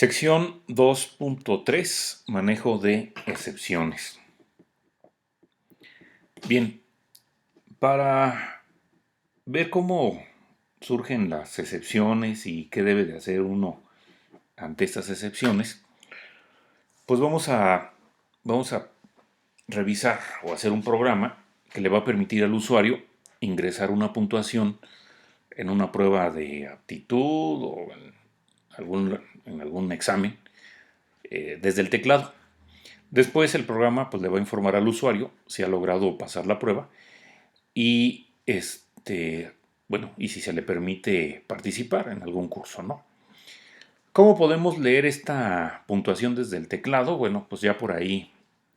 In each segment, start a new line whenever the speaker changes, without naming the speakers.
Sección 2.3, manejo de excepciones. Bien, para ver cómo surgen las excepciones y qué debe de hacer uno ante estas excepciones, pues vamos a revisar o hacer un programa que le va a permitir al usuario ingresar una puntuación en una prueba de aptitud o en algún examen desde el teclado. Después el programa pues, le va a informar al usuario si ha logrado pasar la prueba y bueno, y si se le permite participar en algún curso, ¿no? ¿Cómo podemos leer esta puntuación desde el teclado? Bueno, pues ya por ahí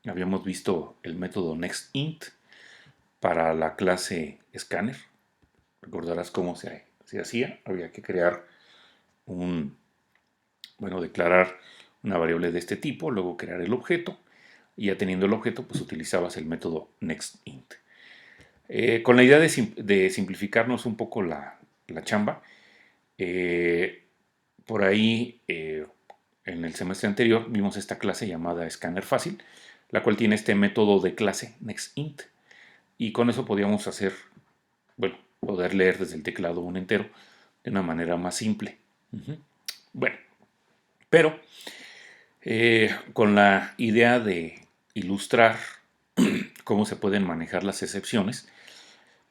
habíamos visto el método nextInt para la clase Scanner. Recordarás cómo se hacía. Había que crear declarar una variable de este tipo, luego crear el objeto, y ya teniendo el objeto, pues utilizabas el método nextInt. Con la idea de simplificarnos un poco la chamba, por ahí en el semestre anterior vimos esta clase llamada Scanner Fácil, la cual tiene este método de clase nextInt, y con eso podíamos poder leer desde el teclado un entero de una manera más simple. Bueno, pero con la idea de ilustrar cómo se pueden manejar las excepciones,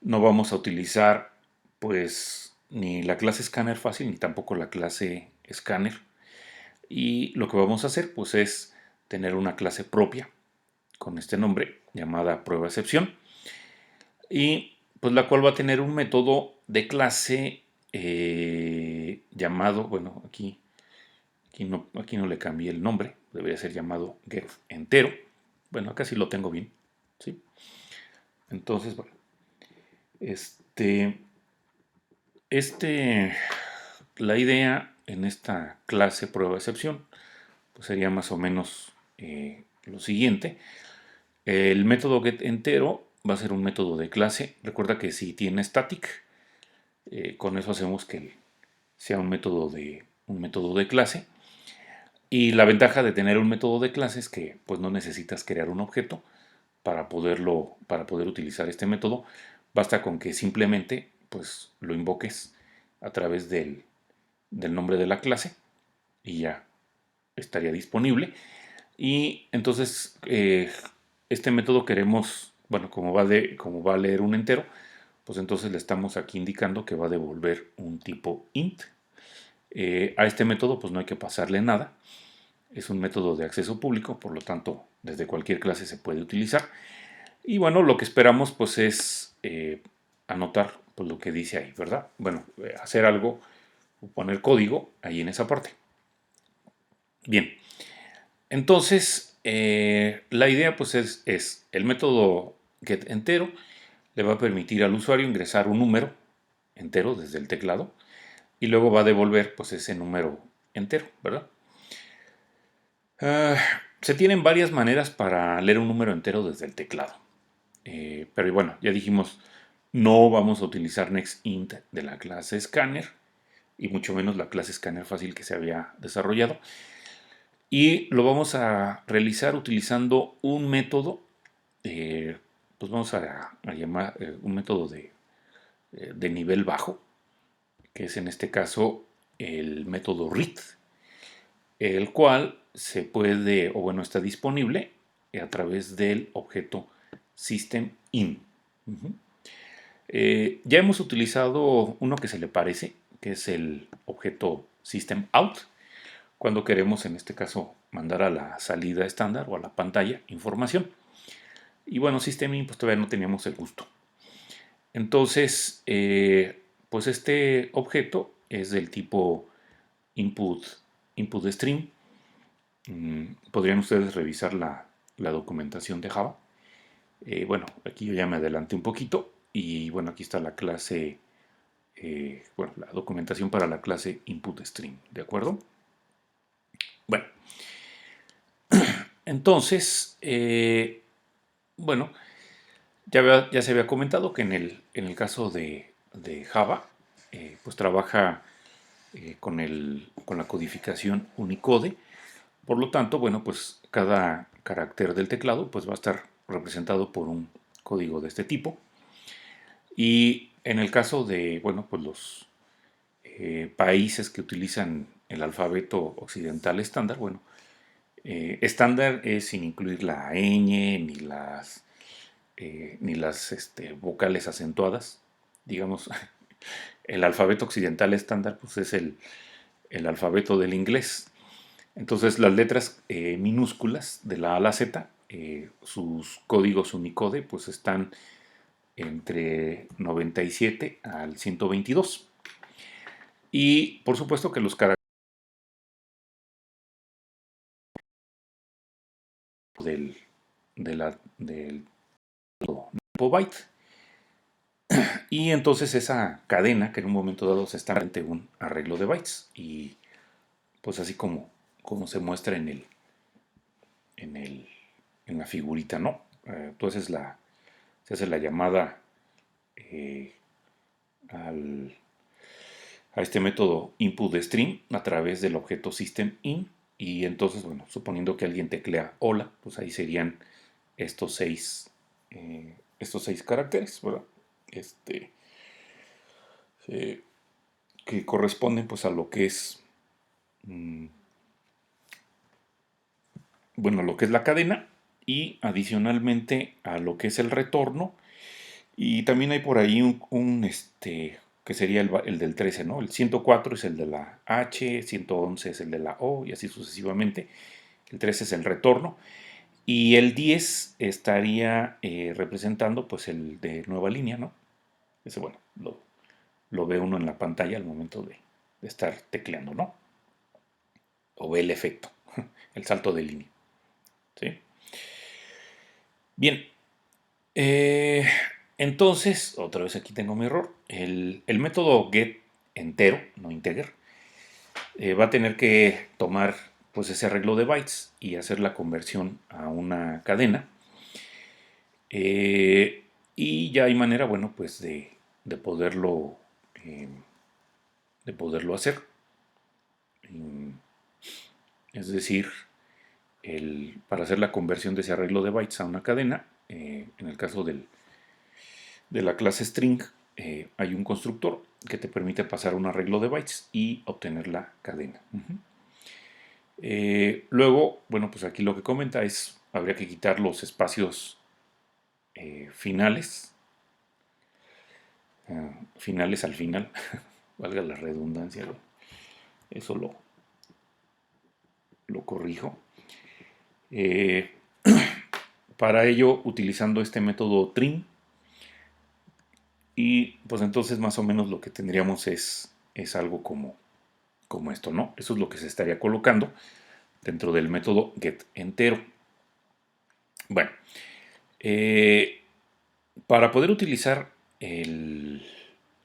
no vamos a utilizar pues ni la clase Scanner Fácil ni tampoco la clase Scanner, y lo que vamos a hacer pues es tener una clase propia con este nombre llamada prueba excepción, y pues la cual va a tener un método de clase llamado, bueno, aquí no le cambié el nombre, debería ser llamado getEntero. Bueno, acá sí lo tengo bien, ¿sí? Entonces, bueno, este, la idea en esta clase prueba excepción pues sería más o menos lo siguiente. El método getEntero va a ser un método de clase. Recuerda que si tiene static, con eso hacemos que sea un método de clase. Y la ventaja de tener un método de clase es que pues no necesitas crear un objeto para poder utilizar este método. Basta con que simplemente pues lo invoques a través del nombre de la clase y ya estaría disponible. Y entonces este método queremos, bueno, como va a leer un entero, pues entonces le estamos aquí indicando que va a devolver un tipo int. A este método pues no hay que pasarle nada. Es un método de acceso público, por lo tanto desde cualquier clase se puede utilizar. Y bueno, lo que esperamos pues es anotar pues, lo que dice ahí, ¿verdad? Bueno, hacer algo o poner código ahí en esa parte. Bien, entonces la idea pues es el método getEntero le va a permitir al usuario ingresar un número entero desde el teclado y luego va a devolver pues ese número entero, ¿verdad? Se tienen varias maneras para leer un número entero desde el teclado. Pero bueno, ya dijimos, no vamos a utilizar nextInt de la clase Scanner y mucho menos la clase Scanner Fácil que se había desarrollado. Y lo vamos a realizar utilizando un método, pues vamos a llamar un método de nivel bajo, que es en este caso el método read, el cual se puede, o bueno, está disponible a través del objeto system_in. Ya hemos utilizado uno que se le parece, que es el objeto system_out, cuando queremos en este caso mandar a la salida estándar o a la pantalla información. Y bueno, system_in pues todavía no teníamos el gusto. Entonces, pues este objeto es del tipo input stream. Podrían ustedes revisar la documentación de Java. Bueno, aquí yo ya me adelanté un poquito y bueno, aquí está la clase, la documentación para la clase inputStream, ¿de acuerdo? Bueno, entonces, bueno, ya se había comentado que en el caso de Java, pues trabaja con la codificación Unicode. Por lo tanto, bueno, pues cada carácter del teclado pues va a estar representado por un código de este tipo. Y en el caso de, bueno, pues los países que utilizan el alfabeto occidental estándar, bueno, estándar es sin incluir la ñ ni las vocales acentuadas. Digamos, el alfabeto occidental estándar pues es el alfabeto del inglés. Entonces las letras minúsculas de la A a la Z, sus códigos Unicode pues están entre 97 al 122. Y por supuesto que los caracteres del, del tipo byte. Y entonces esa cadena que en un momento dado se está ante un arreglo de bytes. Y pues así como se muestra en, el, en la figurita, ¿no? Entonces se hace la llamada eh, al, a este método input-stream a través del objeto system-in. Y entonces, bueno, suponiendo que alguien teclea hola, pues ahí serían estos seis caracteres, ¿verdad? Este, eh, que corresponden pues a lo que es, mm, bueno, lo que es la cadena y adicionalmente a lo que es el retorno. Y también hay por ahí que sería el del 13, ¿no? El 104 es el de la H, 111 es el de la O y así sucesivamente. El 13 es el retorno. Y el 10 estaría representando pues el de nueva línea, ¿no? Ese, bueno, lo ve uno en la pantalla al momento de estar tecleando, ¿no? O ve el efecto, el salto de línea, ¿sí? Bien, eh, entonces, otra vez aquí tengo mi error. El método get entero, no integer, va a tener que tomar pues ese arreglo de bytes y hacer la conversión a una cadena. Eh, y ya hay manera, bueno, pues de poderlo, eh, de poderlo hacer. Es decir, para hacer la conversión de ese arreglo de bytes a una cadena, en el caso de la clase string, hay un constructor que te permite pasar un arreglo de bytes y obtener la cadena. Luego, bueno, pues aquí lo que comenta es, habría que quitar los espacios finales, finales al final, valga la redundancia, eso lo corrijo. Eh, para ello, utilizando este método trim, y pues entonces más o menos lo que tendríamos es algo como esto, ¿no? Eso es lo que se estaría colocando dentro del método getEntero. Bueno, eh, para poder utilizar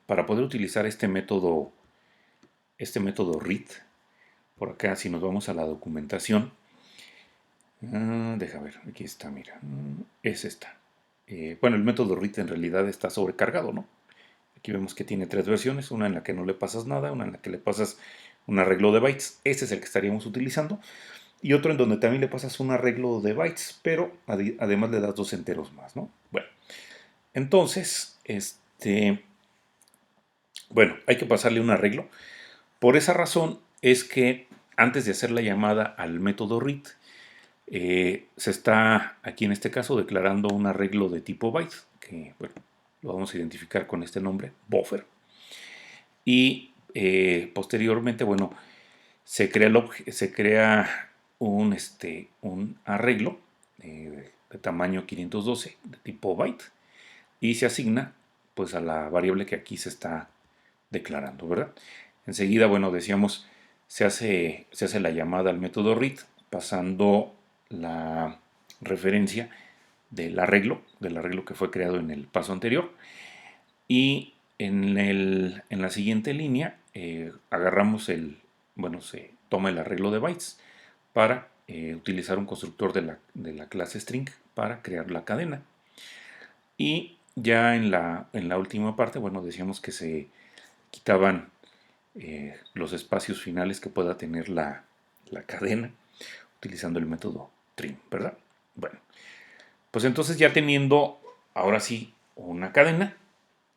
para poder utilizar este método read, por acá si nos vamos a la documentación, deja ver, aquí está, mira, es esta. Bueno, el método read en realidad está sobrecargado, ¿no? Aquí vemos que tiene tres versiones, una en la que no le pasas nada, una en la que le pasas un arreglo de bytes, este es el que estaríamos utilizando, y otro en donde también le pasas un arreglo de bytes, pero además le das dos enteros más, ¿no? Bueno, entonces, bueno, hay que pasarle un arreglo. Por esa razón es que antes de hacer la llamada al método read, se está aquí en este caso declarando un arreglo de tipo byte, que bueno, lo vamos a identificar con este nombre, buffer. Y posteriormente, bueno, se crea un arreglo de tamaño 512 de tipo byte y se asigna pues a la variable que aquí se está declarando, ¿verdad? Enseguida, bueno, decíamos, se hace la llamada al método read pasando la referencia del arreglo que fue creado en el paso anterior. Y en la siguiente línea agarramos bueno, se toma el arreglo de bytes para utilizar un constructor de la clase string para crear la cadena. Y ya en la última parte, bueno, decíamos que se quitaban los espacios finales que pueda tener la cadena utilizando el método trim, ¿verdad? Bueno, pues entonces ya teniendo ahora sí una cadena,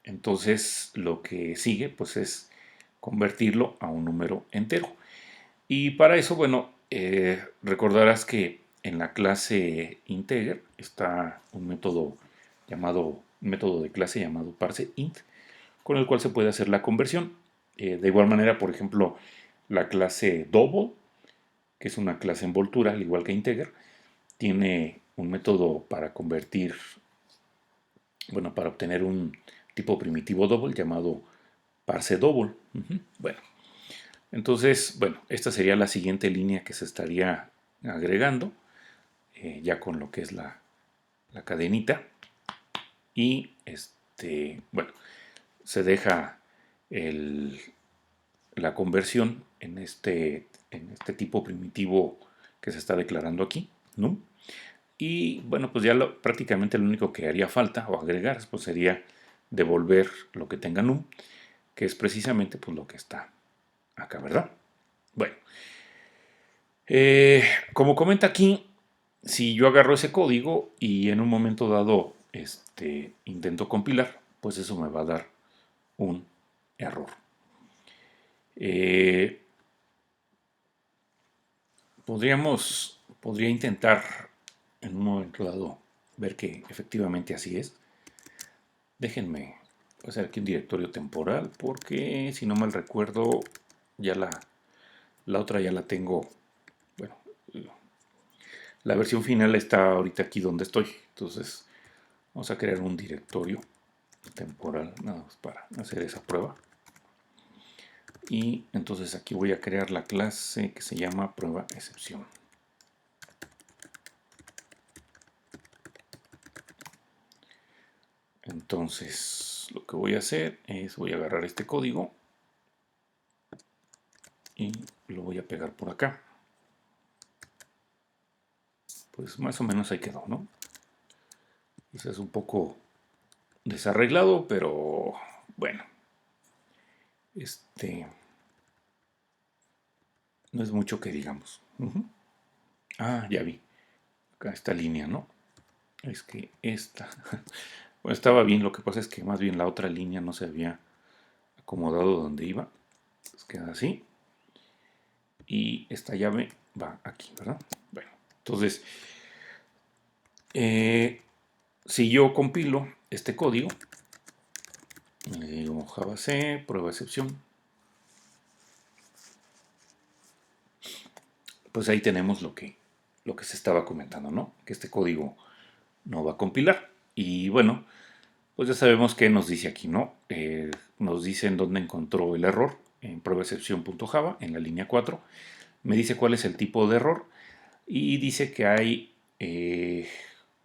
entonces lo que sigue pues es convertirlo a un número entero. Y para eso, bueno, recordarás que en la clase integer está un método de clase llamado parseInt, con el cual se puede hacer la conversión. De igual manera, por ejemplo, la clase double, que es una clase envoltura, al igual que integer, tiene un método para convertir, bueno, para obtener un tipo primitivo double llamado parseDouble. Bueno, entonces, bueno, esta sería la siguiente línea que se estaría agregando, ya con lo que es la cadenita. Y bueno, se deja la conversión en este tipo primitivo que se está declarando aquí, ¿no? Y bueno, pues ya prácticamente lo único que haría falta o agregar pues sería devolver lo que tenga num, que es precisamente pues lo que está acá, ¿verdad? Bueno, como comenta aquí, si yo agarro ese código y en un momento dado intento compilar, pues eso me va a dar un error. Eh, podría intentar en un momento dado ver que efectivamente así es. Déjenme hacer aquí un directorio temporal porque si no mal recuerdo ya la otra ya la tengo. Bueno, la versión final está ahorita aquí donde estoy. Entonces vamos a crear un directorio temporal nada más para hacer esa prueba. Y entonces aquí voy a crear la clase que se llama prueba excepción. Entonces lo que voy a hacer es voy a agarrar este código y lo voy a pegar por acá. Pues más o menos ahí quedó, ¿no? Quizás es un poco desarreglado, pero bueno, no es mucho que digamos. Ah, ya vi. Acá esta línea, ¿no? Es que esta, bueno, estaba bien, lo que pasa es que más bien la otra línea no se había acomodado donde iba. Entonces queda así. Y esta llave va aquí, ¿verdad? Bueno, entonces, si yo compilo este código, le digo Java C, prueba excepción, pues ahí tenemos lo que se estaba comentando, ¿no? Que este código no va a compilar. Y bueno, pues ya sabemos qué nos dice aquí, ¿no? Nos dice en dónde encontró el error, en pruebaexcepción.java, en la línea 4. Me dice cuál es el tipo de error y dice que hay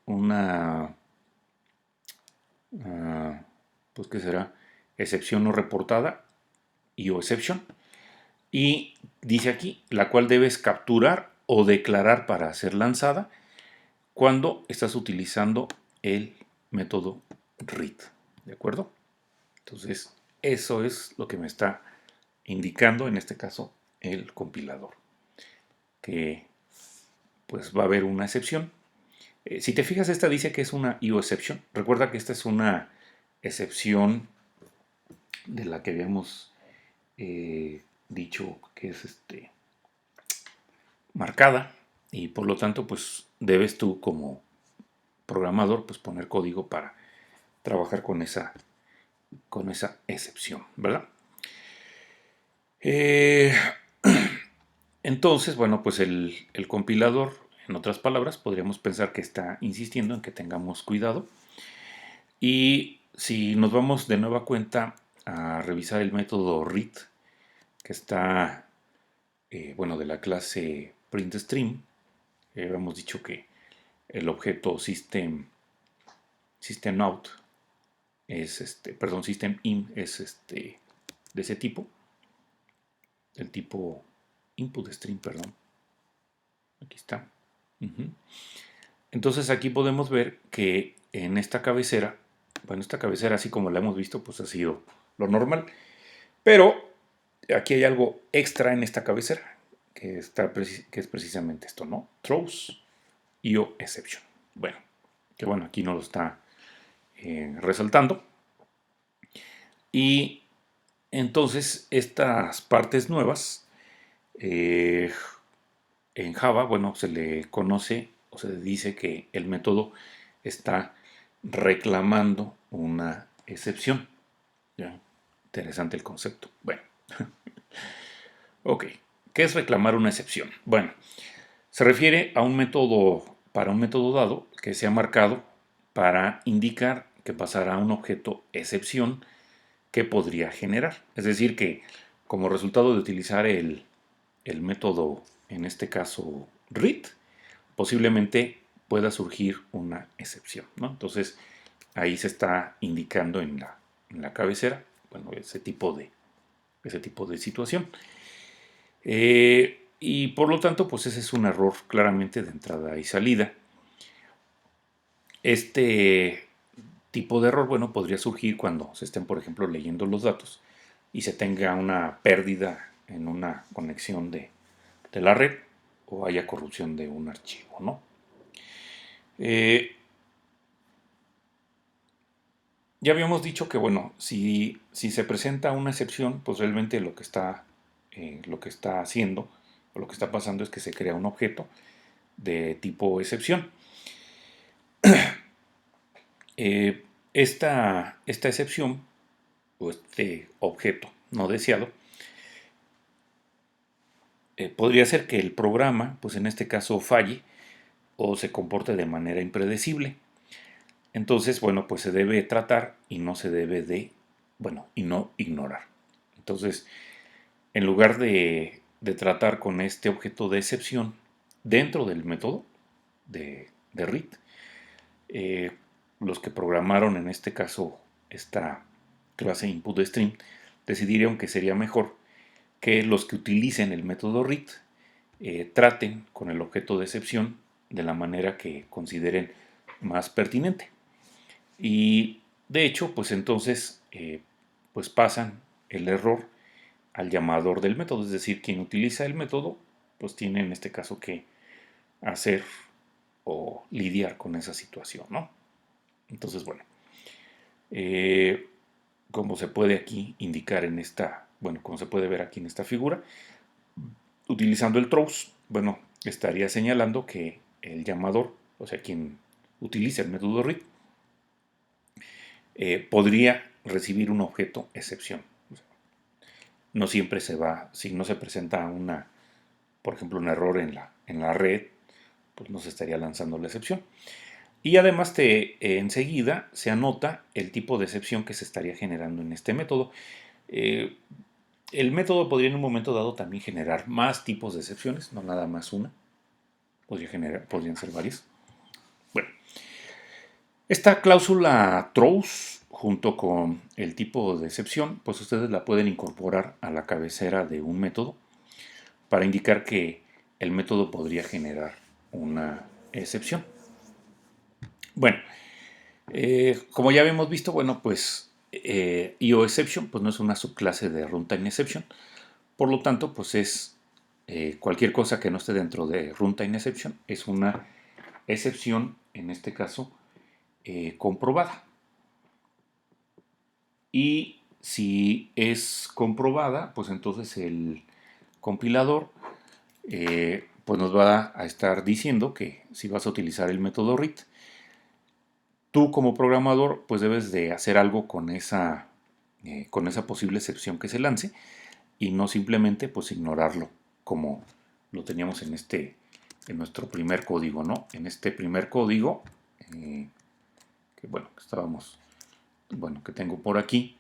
una, pues ¿qué será? Excepción no reportada, IO exception. Y dice aquí, la cual debes capturar o declarar para ser lanzada cuando estás utilizando el método read. ¿De acuerdo? Entonces, eso es lo que me está indicando, en este caso, el compilador. Que pues va a haber una excepción. Si te fijas, esta dice que es una IO exception. Recuerda que esta es una excepción de la que habíamos dicho que es marcada y por lo tanto pues debes tú como programador pues poner código para trabajar con esa excepción, ¿verdad? Eh, entonces, bueno, pues el compilador, en otras palabras, podríamos pensar que está insistiendo en que tengamos cuidado. Y si nos vamos de nueva cuenta a revisar el método read, que está, bueno, de la clase printStream, hemos dicho que el objeto systemout es perdón, systemin es de ese tipo, el tipo inputStream, perdón. Aquí está. Entonces aquí podemos ver que en esta cabecera, bueno, esta cabecera así como la hemos visto, pues ha sido lo normal, pero aquí hay algo extra en esta cabecera, que es precisamente esto, ¿no? Throws IO exception. Bueno, que bueno, aquí no lo está resaltando. Y entonces estas partes nuevas eh, en Java, bueno, se le conoce o se dice que el método está reclamando una excepción. ¿Ya? Interesante el concepto. Bueno, ok. ¿Qué es reclamar una excepción? Bueno, se refiere a un método, para un método dado que se ha marcado para indicar que pasará un objeto excepción que podría generar. Es decir, que como resultado de utilizar el método, en este caso read, posiblemente pueda surgir una excepción, ¿no? Entonces, ahí se está indicando en la cabecera, bueno, ese tipo de situación. Y por lo tanto, pues ese es un error claramente de entrada y salida. Este tipo de error, bueno, podría surgir cuando se estén, por ejemplo, leyendo los datos y se tenga una pérdida en una conexión de la red o haya corrupción de un archivo, ¿no? Eh, ya habíamos dicho que, bueno, si se presenta una excepción, pues realmente lo que está haciendo o lo que está pasando es que se crea un objeto de tipo excepción. Esta excepción o este objeto no deseado podría ser que el programa, pues en este caso falle o se comporte de manera impredecible. Entonces, bueno, pues se debe tratar y no se debe de, bueno, y no ignorar. Entonces, en lugar de tratar con este objeto de excepción dentro del método de read, eh, los que programaron en este caso esta clase inputStream decidieron que sería mejor que los que utilicen el método read traten con el objeto de excepción de la manera que consideren más pertinente. Y de hecho, pues entonces pues pasan el error al llamador del método, es decir, quien utiliza el método, pues tiene en este caso que hacer o lidiar con esa situación, ¿no? Entonces, bueno, eh, como se puede aquí indicar en esta, bueno, como se puede ver aquí en esta figura, utilizando el throws, bueno, estaría señalando que el llamador, o sea, quien utiliza el método read, podría recibir un objeto excepción. No siempre se va, si no se presenta una, por ejemplo, un error en la red, pues no se estaría lanzando la excepción. Y además enseguida se anota el tipo de excepción que se estaría generando en este método. Eh, el método podría en un momento dado también generar más tipos de excepciones, no nada más una. Podrían ser varias. Bueno, esta cláusula throws junto con el tipo de excepción, pues ustedes la pueden incorporar a la cabecera de un método para indicar que el método podría generar una excepción. Bueno, como ya habíamos visto, bueno, pues IOException pues no es una subclase de runtime exception, por lo tanto, pues es cualquier cosa que no esté dentro de runtime exception es una excepción, en este caso, comprobada. Y si es comprobada, pues entonces el compilador pues nos va a estar diciendo que si vas a utilizar el método read, tú como programador pues debes de hacer algo con esa posible excepción que se lance y no simplemente pues ignorarlo como lo teníamos en nuestro primer código, ¿no? En este primer código que bueno, que tengo por aquí,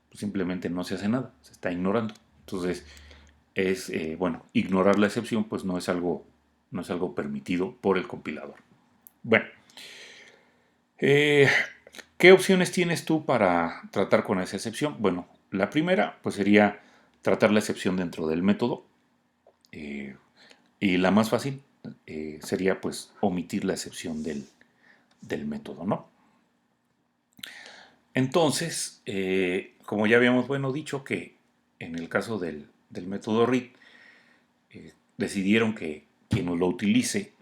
pues simplemente no se hace nada, se está ignorando. Entonces bueno, ignorar la excepción pues no es algo permitido por el compilador. Bueno, eh, ¿qué opciones tienes tú para tratar con esa excepción? Bueno, la primera pues sería tratar la excepción dentro del método eh, y la más fácil sería pues omitir la excepción del método, ¿no? Entonces, como ya habíamos bueno dicho que en el caso del método read, decidieron que quien lo utilice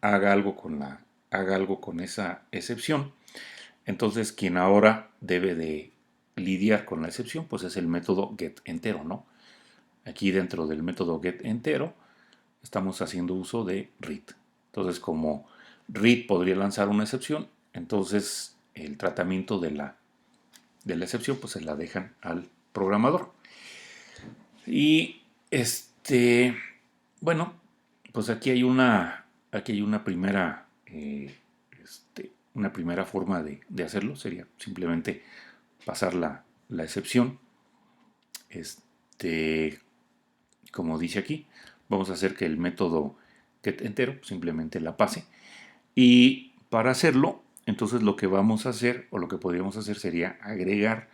haga algo con esa excepción. Entonces quien ahora debe de lidiar con la excepción pues es el método getEntero, ¿no? Aquí dentro del método getEntero estamos haciendo uso de read. Entonces como read podría lanzar una excepción, entonces el tratamiento de la excepción pues se la dejan al programador. Y bueno, pues aquí hay una primera una primera forma de hacerlo, sería simplemente pasar la excepción. Como dice aquí, vamos a hacer que el método getEntero simplemente la pase. Y para hacerlo, entonces lo que vamos a hacer, o lo que podríamos hacer, sería agregar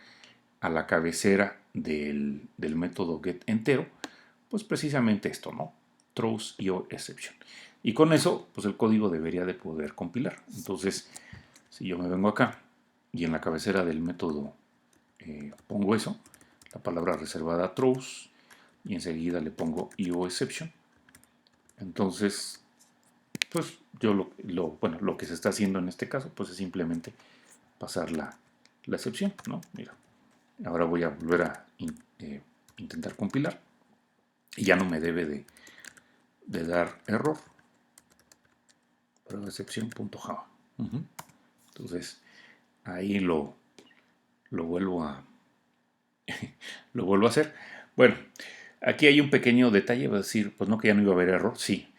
a la cabecera del método getEntero, pues precisamente esto, ¿no? Throws IOException. Y con eso, pues el código debería de poder compilar. Entonces, si yo me vengo acá y en la cabecera del método pongo eso, la palabra reservada throws, y enseguida le pongo IOException, entonces, pues yo lo que se está haciendo en este caso, pues es simplemente pasar la excepción, ¿no? Mira, ahora voy a volver a intentar compilar y ya no me debe de dar error. Prueba excepción.java. Entonces, ahí lo vuelvo a lo vuelvo a hacer. Bueno, aquí hay un pequeño detalle, va a decir, pues no, que ya no iba a haber error, sí.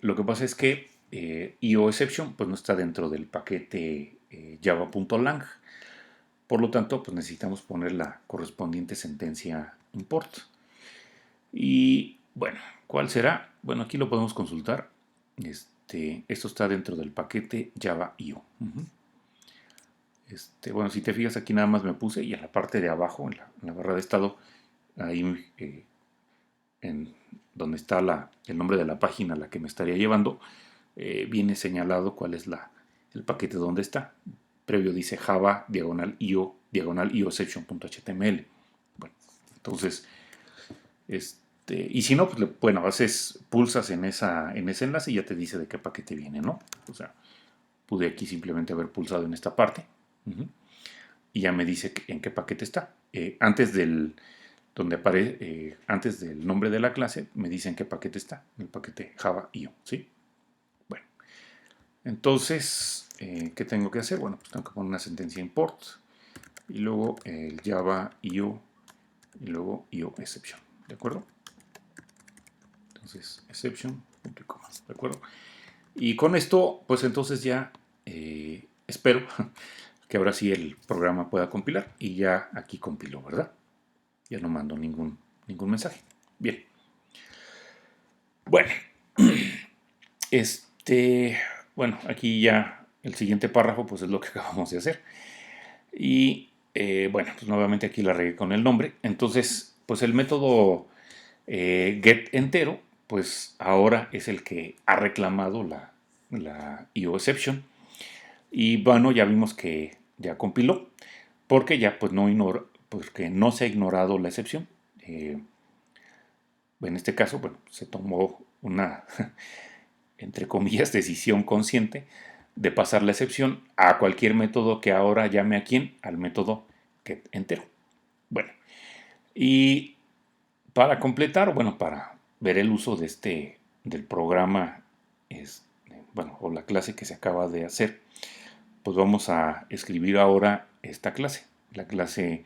Lo que pasa es que IOException pues no está dentro del paquete java.lang. Por lo tanto, pues necesitamos poner la correspondiente sentencia import. Y bueno, ¿cuál será? Bueno, aquí lo podemos consultar. Esto está dentro del paquete java.io. Bueno, si te fijas aquí nada más me puse y en la parte de abajo, en la barra de estado, ahí en donde está el nombre de la página a la que me estaría llevando, viene señalado cuál es el paquete donde está. Previo dice java /io /ioexception.html. Bueno, entonces, y si no, pues bueno, a veces pulsas en ese enlace y ya te dice de qué paquete viene, ¿no? O sea, pude aquí simplemente haber pulsado en esta parte y ya me dice en qué paquete está. Antes del nombre de la clase, me dice en qué paquete está, en el paquete java.io, ¿sí? Bueno, entonces, ¿qué tengo que hacer? Bueno, pues tengo que poner una sentencia import y luego el java.io y luego IOException, ¿de acuerdo? Entonces, exception, punto y coma, ¿de acuerdo? Y con esto, pues entonces ya espero que ahora sí el programa pueda compilar y ya aquí compiló, ¿verdad? Ya no mando ningún mensaje. Bien. Bueno, bueno, aquí ya el siguiente párrafo pues es lo que acabamos de hacer. Y bueno, pues nuevamente aquí la regué con el nombre. Entonces, pues el método getEntero, pues ahora es el que ha reclamado la IOException. Y bueno, ya vimos que ya compiló, porque ya pues porque no se ha ignorado la excepción. En este caso, bueno, se tomó una, entre comillas, decisión consciente de pasar la excepción a cualquier método que ahora llame a quién, al método getEntero. Bueno, y para completar, bueno, para ver el uso del programa, bueno, o la clase que se acaba de hacer, pues vamos a escribir ahora esta clase, la clase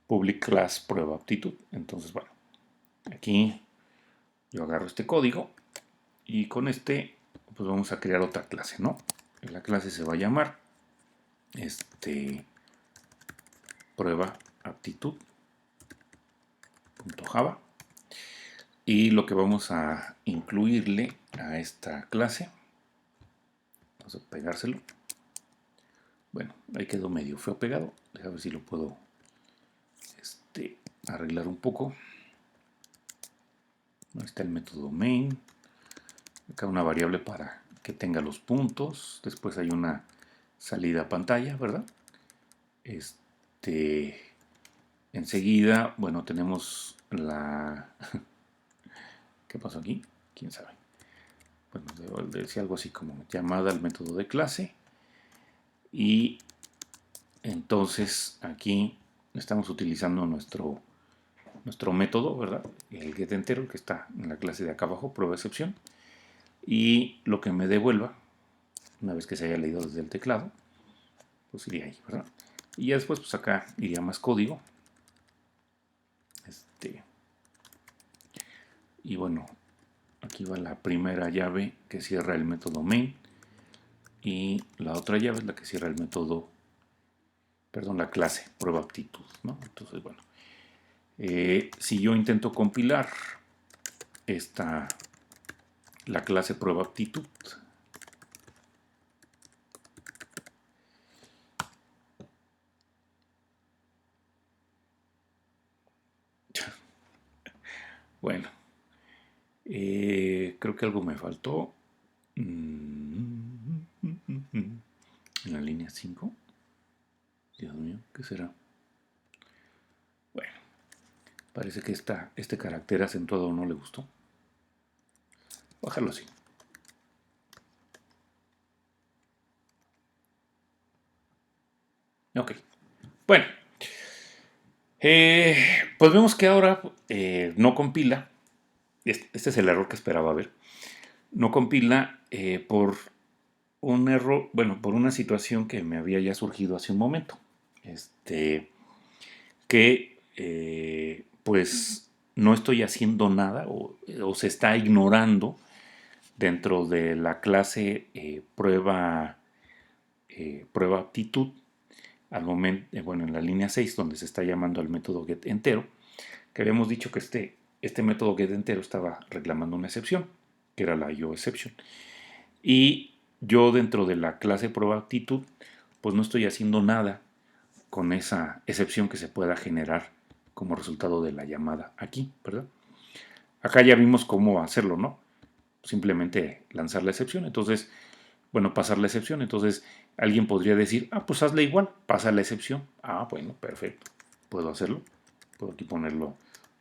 public class prueba aptitud. Entonces, bueno, aquí yo agarro este código y con pues vamos a crear otra clase, ¿no? La clase se va a llamar prueba aptitud.java y lo que vamos a incluirle a esta clase, vamos a pegárselo. Bueno, ahí quedó medio feo pegado, déjame ver si lo puedo arreglar un poco. Ahí está el método main, acá una variable para que tenga los puntos, después hay una salida a pantalla, ¿verdad? enseguida, bueno, tenemos la... ¿Qué pasó aquí? ¿Quién sabe? Bueno, debo decir algo así como llamada al método de clase. Y entonces aquí estamos utilizando nuestro método, ¿verdad? El getEntero, que está en la clase de acá abajo, prueba excepción. Y lo que me devuelva, una vez que se haya leído desde el teclado, pues iría ahí, ¿verdad? Y ya después, pues acá iría más código. Y bueno, aquí va la primera llave que cierra el método main. Y la otra llave es la que cierra el método, perdón, la clase prueba aptitud, ¿no? Entonces, bueno, si yo intento compilar la clase prueba aptitud, bueno, creo que algo me faltó. En la línea 5. Dios mío, ¿qué será? Bueno, parece que este carácter acentuado no le gustó. Bájalo así. Ok. Bueno, pues vemos que ahora no compila. Este es el error que esperaba ver. No compila por un error, bueno, por una situación que me había ya surgido hace un momento. Que pues no estoy haciendo nada o se está ignorando dentro de la clase prueba aptitud al momento, bueno, en la línea 6 donde se está llamando al método getEntero, que habíamos dicho que este método getEntero estaba reclamando una excepción, que era la IOException. Y yo dentro de la clase prueba aptitud, pues no estoy haciendo nada con esa excepción que se pueda generar como resultado de la llamada aquí, ¿verdad? Acá ya vimos cómo hacerlo, ¿no? Simplemente lanzar la excepción. Entonces, bueno, pasar la excepción. Entonces, alguien podría decir, ah, pues hazle igual, pasa la excepción. Ah, bueno, perfecto. Puedo hacerlo. Puedo aquí ponerlo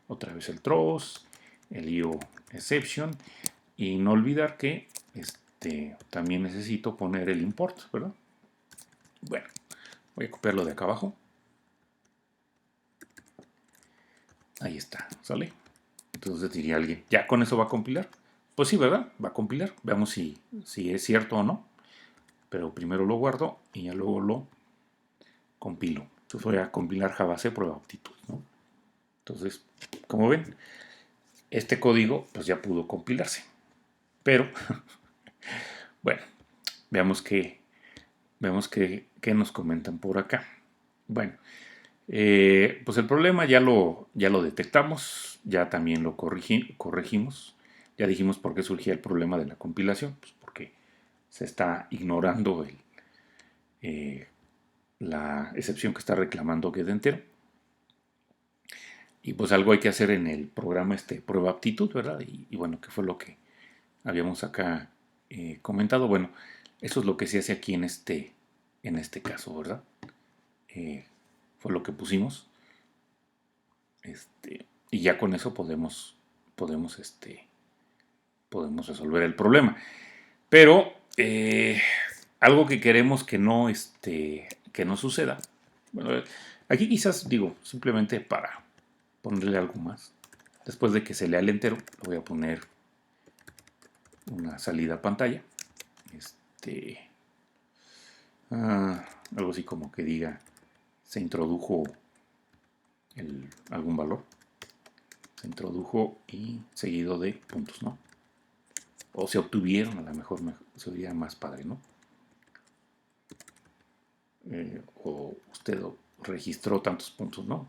otra vez el throws, el IOException. Y no olvidar que también necesito poner el import, ¿verdad? Bueno, voy a copiarlo de acá abajo. Ahí está, ¿sale? Entonces diría alguien, ¿ya con eso va a compilar? Pues sí, ¿verdad? Va a compilar. Veamos si es cierto o no. Pero primero lo guardo y ya luego lo compilo. Entonces voy a compilar JavaC prueba aptitud, ¿no? Entonces, como ven, este código pues ya pudo compilarse. Pero, bueno, veamos qué nos comentan por acá. Bueno, pues el problema ya lo detectamos, ya también lo corregimos. Ya dijimos por qué surgía el problema de la compilación, pues porque se está ignorando la excepción que está reclamando getEntero. Y pues algo hay que hacer en el programa prueba aptitud, ¿verdad? Y bueno, ¿qué fue lo que habíamos acá comentado? Bueno, eso es lo que se hace aquí en este caso, ¿verdad? Fue lo que pusimos. Y ya con eso podemos resolver el problema. Pero algo que queremos que no suceda. Bueno, aquí quizás digo, simplemente para ponerle algo más. Después de que se lea el entero, le voy a poner una salida a pantalla. Algo así como que diga, se introdujo algún valor. Se introdujo y seguido de puntos, ¿no? O se obtuvieron, a lo mejor sería más padre, ¿no? O usted registró tantos puntos, ¿no?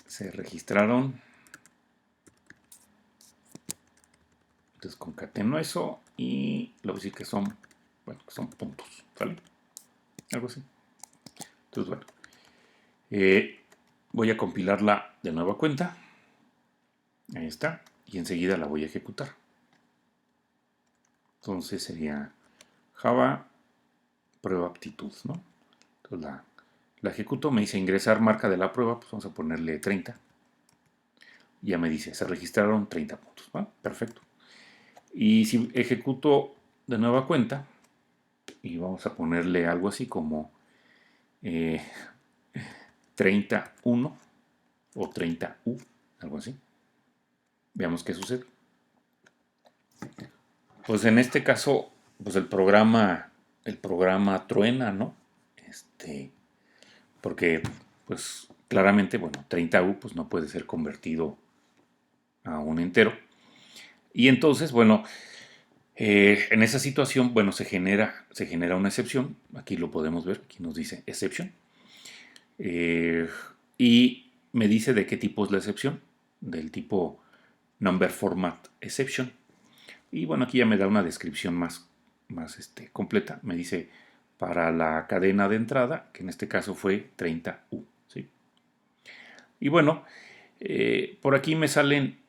Se registraron. Entonces concateno eso y le voy a decir que son, bueno, que son puntos, ¿sale? Algo así. Entonces, bueno, voy a compilarla de nueva cuenta. Ahí está. Y enseguida la voy a ejecutar. Entonces sería Java prueba aptitud, ¿no? Entonces La ejecuto, me dice ingresar marca de la prueba, pues vamos a ponerle 30. Ya me dice, se registraron 30 puntos. ¿Va? Perfecto. Y si ejecuto de nueva cuenta, y vamos a ponerle algo así como 31 o 30U, algo así. Veamos qué sucede. Pues en este caso, pues el programa truena, ¿no? Porque pues claramente, bueno, 30U pues no puede ser convertido a un entero. Y entonces, bueno, en esa situación, bueno, se genera una excepción. Aquí lo podemos ver, aquí nos dice exception. Eh, y me dice de qué tipo es la excepción, del tipo number format exception. Y bueno, aquí ya me da una descripción más completa. Me dice para la cadena de entrada, que en este caso fue 30U. ¿Sí? Y bueno, por aquí me salen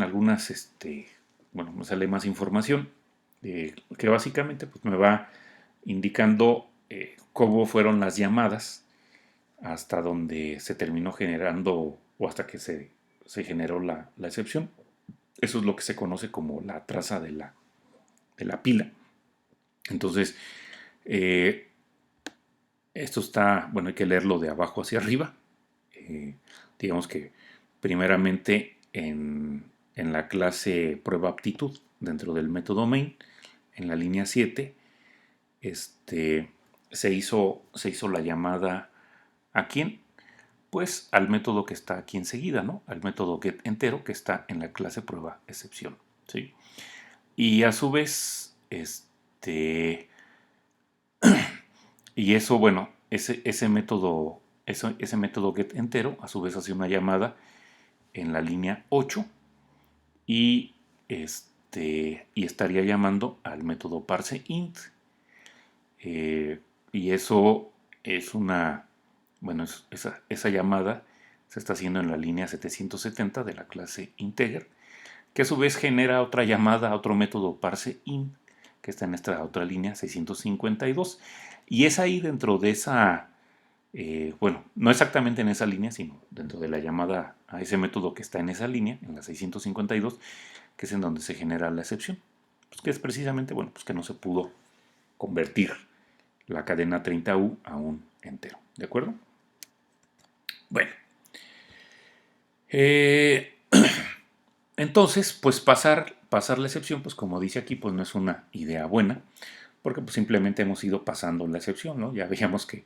algunas, bueno, me sale más información que básicamente pues, me va indicando cómo fueron las llamadas hasta donde se terminó generando o hasta que se generó la excepción. Eso es lo que se conoce como la traza de la pila. Entonces, eh, esto está, bueno, hay que leerlo de abajo hacia arriba. Digamos que primeramente en la clase prueba aptitud dentro del método main, en la línea 7, se hizo la llamada ¿a quién? Pues al método que está aquí enseguida, ¿no? Al método get entero que está en la clase prueba excepción, ¿sí? Y a su vez, y eso, bueno, ese método get entero, a su vez hace una llamada en la línea 8 y, y estaría llamando al método parse int. Y eso es bueno, esa llamada se está haciendo en la línea 770 de la clase integer, que a su vez genera otra llamada a otro método parse int, que está en esta otra línea 652. Y es ahí dentro de esa, bueno, no exactamente en esa línea, sino dentro de la llamada a ese método que está en esa línea, en la 652, que es en donde se genera la excepción. Pues que es precisamente, bueno, pues que no se pudo convertir la cadena 30U a un entero. ¿De acuerdo? Bueno. Eh, entonces, pues pasar la excepción, pues como dice aquí, pues no es una idea buena, porque pues simplemente hemos ido pasando la excepción, ¿no? Ya veíamos que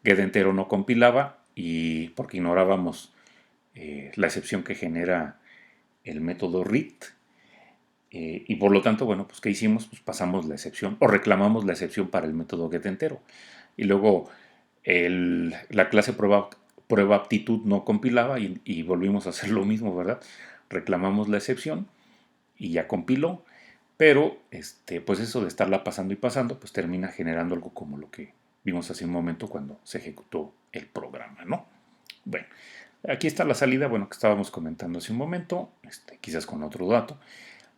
get entero no compilaba y porque ignorábamos la excepción que genera el método read. Y por lo tanto, bueno, pues ¿qué hicimos? Pues pasamos la excepción o reclamamos la excepción para el método get entero. Y luego la clase prueba aptitud no compilaba y volvimos a hacer lo mismo, ¿verdad? Reclamamos la excepción y ya compiló, pero pues eso de estarla pasando y pasando, pues termina generando algo como lo que vimos hace un momento cuando se ejecutó el programa, ¿no? Bueno, aquí está la salida, bueno, que estábamos comentando hace un momento, quizás con otro dato,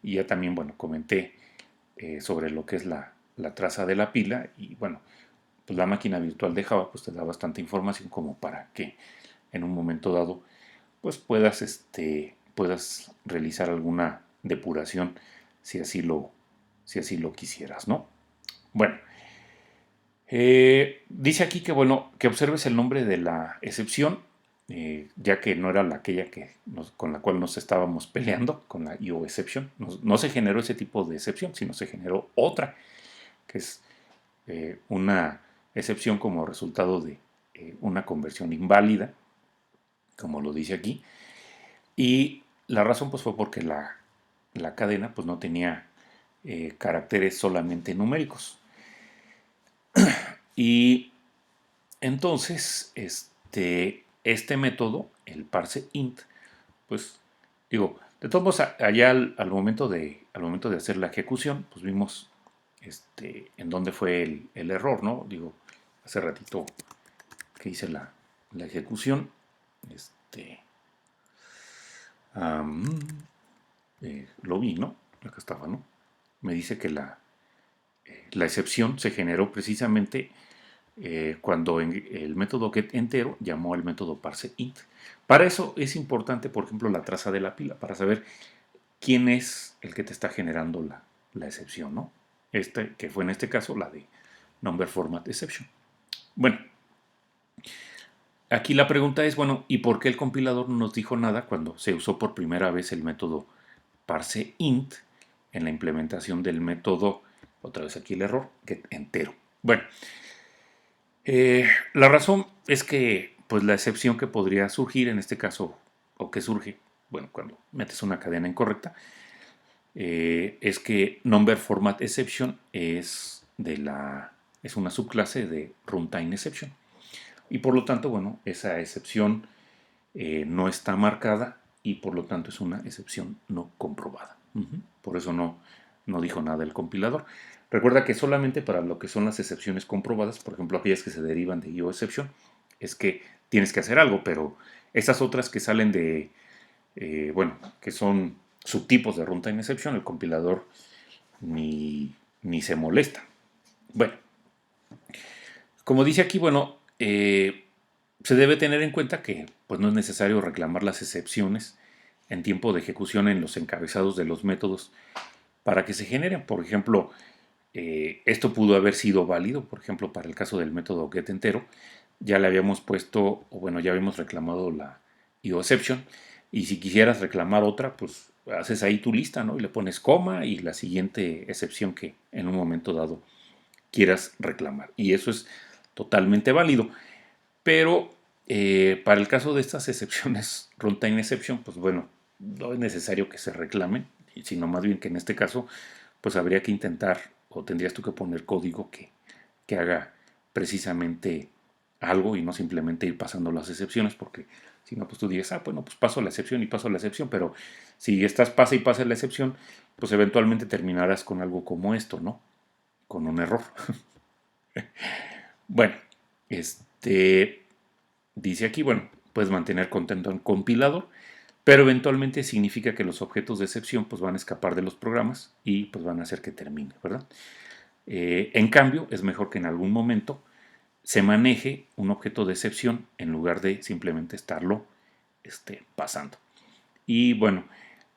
y ya también, bueno, comenté sobre lo que es la traza de la pila y bueno, pues la máquina virtual de Java pues te da bastante información como para que en un momento dado pues puedas realizar alguna depuración si así lo quisieras, ¿no? Bueno, dice aquí que bueno, que observes el nombre de la excepción, ya que no era aquella con la cual nos estábamos peleando, con la IO exception. No se generó ese tipo de excepción, sino se generó otra, que es una excepción como resultado de una conversión inválida, como lo dice aquí. Y la razón pues fue porque la cadena pues no tenía caracteres solamente numéricos. Y entonces este método, el parse int, pues digo, de todos modos allá al momento de hacer la ejecución, pues vimos en dónde fue el error, ¿no? Digo, hace ratito que hice la ejecución, este, am, lo vi, ¿no? Acá estaba, ¿no? Me dice que la excepción se generó precisamente cuando el método getEntero llamó al método parseInt. Para eso es importante, por ejemplo, la traza de la pila, para saber quién es el que te está generando la excepción, ¿no? Que fue en este caso la de number format exception. Bueno, aquí la pregunta es, bueno, ¿y por qué el compilador no nos dijo nada cuando se usó por primera vez el método parseInt en la implementación del método, otra vez aquí el error, getEntero? Bueno, la razón es que pues la excepción que podría surgir en este caso, o que surge, bueno, cuando metes una cadena incorrecta, es que number format exception es una subclase de runtime exception. Y por lo tanto, bueno, esa excepción no está marcada y por lo tanto es una excepción no comprobada. Por eso no dijo nada el compilador. Recuerda que solamente para lo que son las excepciones comprobadas, por ejemplo aquellas que se derivan de IOException, es que tienes que hacer algo, pero esas otras que salen de, bueno, que son subtipos de runtime exception, el compilador ni se molesta. Bueno, como dice aquí, bueno, se debe tener en cuenta que pues, no es necesario reclamar las excepciones en tiempo de ejecución en los encabezados de los métodos para que se generen. Por ejemplo, esto pudo haber sido válido, por ejemplo, para el caso del método getEntero, ya le habíamos puesto, o bueno, ya habíamos reclamado la IOException, y si quisieras reclamar otra, pues haces ahí tu lista, ¿no? Y le pones coma y la siguiente excepción que en un momento dado quieras reclamar. Y eso es totalmente válido. Pero para el caso de estas excepciones, runtime exception, pues bueno, no es necesario que se reclamen, sino más bien que en este caso, pues habría que intentar, o tendrías tú que poner código que haga precisamente algo y no simplemente ir pasando las excepciones, porque si no, pues tú dices, bueno, pues paso la excepción y paso la excepción, pero si estás pasa y pasa la excepción, pues eventualmente terminarás con algo como esto, ¿no? Con un error. Bueno, dice aquí, bueno, puedes mantener contento en compilador, pero eventualmente significa que los objetos de excepción pues, van a escapar de los programas y pues, van a hacer que termine, ¿verdad? En cambio, es mejor que en algún momento se maneje un objeto de excepción en lugar de simplemente estarlo pasando. Y bueno,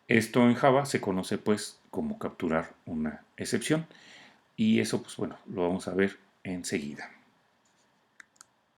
esto en Java se conoce pues como capturar una excepción y eso pues bueno, lo vamos a ver enseguida.